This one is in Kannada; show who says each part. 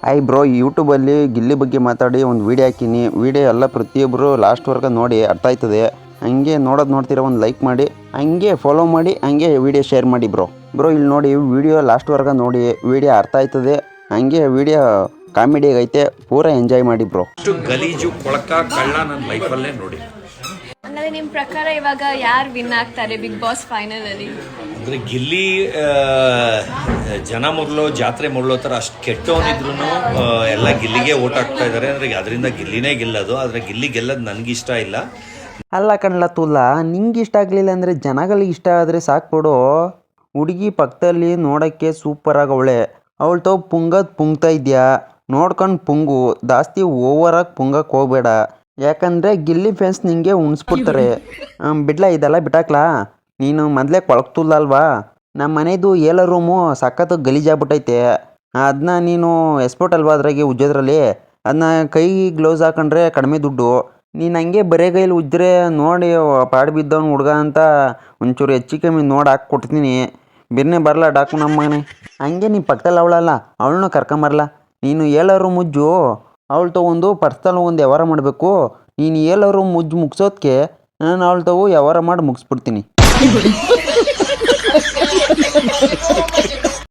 Speaker 1: ಹಾಯ್ ಬ್ರೋ, ಯೂಟ್ಯೂಬಲ್ಲಿ ಗಿಲ್ಲಿ ಬಗ್ಗೆ ಮಾತಾಡಿ ಒಂದು ವೀಡಿಯೋ ಹಾಕಿನಿ. ವೀಡಿಯೋ ಎಲ್ಲ ಪ್ರತಿಯೊಬ್ಬರು ಲಾಸ್ಟ್ವರೆಗೆ ನೋಡಿ ಅರ್ಥ ಆಯ್ತದೆ. ಹಂಗೆ ನೋಡ್ತೀರಾ ಒಂದು ಲೈಕ್ ಮಾಡಿ, ಹಂಗೆ ಫಾಲೋ ಮಾಡಿ, ಹಂಗೆ ವೀಡಿಯೋ ಶೇರ್ ಮಾಡಿ ಬ್ರೋ. ಇಲ್ಲಿ ನೋಡಿ, ವೀಡಿಯೋ ಲಾಸ್ಟ್ವರೆಗೆ ನೋಡಿ, ವೀಡಿಯೋ ಅರ್ಥ ಆಯ್ತದೆ. ಹಂಗೆ ವೀಡಿಯೋ ಕಾಮಿಡಿ ಐತೆ, ಪೂರ ಎಂಜಾಯ್ ಮಾಡಿ ಬ್ರೋ.
Speaker 2: ಅಷ್ಟು ಗಲೀಜು ಕೊಳಕ ಕಳ್ಳ ನನ್ನ ಲೈಫಲ್ಲೇ ನೋಡಿ.
Speaker 3: ಅಂದರೆ ನಿಮ್ಮ ಪ್ರಕಾರ ಇವಾಗ ಯಾರು ವಿನ್ ಆಗ್ತಾರೆ ಬಿಗ್ ಬಾಸ್ ಫೈನಲ್ ಅಲ್ಲಿ?
Speaker 2: ಅಂದರೆ ಗಿಲ್ಲಿ ಜನ ಮೊದಲು ಜಾತ್ರೆ ಮೊದಲು ಥರ ಅಷ್ಟು ಕೆಟ್ಟವನಿದ್ರು ಎಲ್ಲ ಗಿಲ್ಲಿಗೆ ಓಟ್ ಹಾಕ್ತಾ ಇದ್ದಾರೆ. ಅಂದರೆ ಅದರಿಂದ ಗಿಲ್ಲಿನೇ ಗೆಲ್ಲೋದು, ಆದರೆ ಗಿಲ್ಲಿ ಗೆಲ್ಲೋದು ನನಗಿಷ್ಟ ಇಲ್ಲ.
Speaker 1: ಅಲ್ಲ ಕಣ್ಲ ತುಲ್ಲ, ನಿಂಗೆ ಇಷ್ಟ ಆಗಲಿಲ್ಲ ಅಂದರೆ ಜನಗಳಿಗೆ ಇಷ್ಟ ಆದರೆ ಸಾಕ್ಬಿಡು. ಹುಡುಗಿ ಪಕ್ಕದಲ್ಲಿ ನೋಡೋಕ್ಕೆ ಸೂಪರಾಗಿ ಅವಳು ತಾವು ಪುಂಗ್ತಾ ಇದೆಯಾ ನೋಡ್ಕೊಂಡು ಪುಂಗು, ಜಾಸ್ತಿ ಓವರಾಗಿ ಪುಂಗಕ್ಕೆ ಹೋಗಬೇಡ. ಯಾಕಂದರೆ ಗಿಲ್ಲಿ ಫ್ಯಾನ್ಸ್ ನಿಂಗೆ ಉಣಿಸ್ಬಿಡ್ತಾರೆ. ಬಿಡ್ಲಾ, ಇದೆಲ್ಲ ಬಿಟ್ಟಾಕ್ಲಾ. ನೀನು ಮೊದಲೇ ಕೊಳಕ್ತುಲ್ಲ ಅಲ್ವಾ? ನಮ್ಮ ಮನೆಯದು ಏಲ ರೂಮು ಸಖತ್ತು ಗಲೀಜಾಗ್ಬಿಟ್ಟೈತೆ. ಅದನ್ನ ನೀನು ಎಸ್ಪೋರ್ಟ್ ಅಲ್ವಾ ಅದ್ರಾಗೆ ಉಜ್ಜೋದ್ರಲ್ಲಿ, ಅದನ್ನ ಕೈ ಗ್ಲೌಸ್ ಹಾಕೊಂಡ್ರೆ ಕಡಿಮೆ ದುಡ್ಡು. ನೀನು ಹಂಗೆ ಬರೇ ಕೈಲಿ ಉಜ್ಜಿದ್ರೆ ನೋಡಿ ಪಾಡು ಬಿದ್ದವನು ಹುಡುಗ ಅಂತ ಒಂಚೂರು ಹೆಚ್ಚು ಕಮ್ಮಿ ನೋಡಿ ಹಾಕ್ಕೊಡ್ತೀನಿ. ಬಿರ್ನೆ ಬರಲ್ಲ ಡಾಕು ನಮ್ಮ ಮನೆ. ಹಂಗೆ ನೀನು ಪಕ್ಕದಲ್ಲಿ ಅವಳಲ್ಲ, ಅವಳನ್ನೂ ಕರ್ಕೊಂಬರಲ್ಲ. ನೀನು ಏಲರು ಮುಜ್ಜು, ಅವಳು ತಗೊಂಡು ಪರ್ಸಲ್ಲಿ ಒಂದು ವ್ಯವಹಾರ ಮಾಡಬೇಕು. ನೀನು ಏಲರು ಮುಗಿಸೋದಕ್ಕೆ ನಾನು ಅವಳು ತಗೋ ವ್ಯವಹಾರ ಮಾಡಿ ಮುಗಿಸ್ಬಿಡ್ತೀನಿ.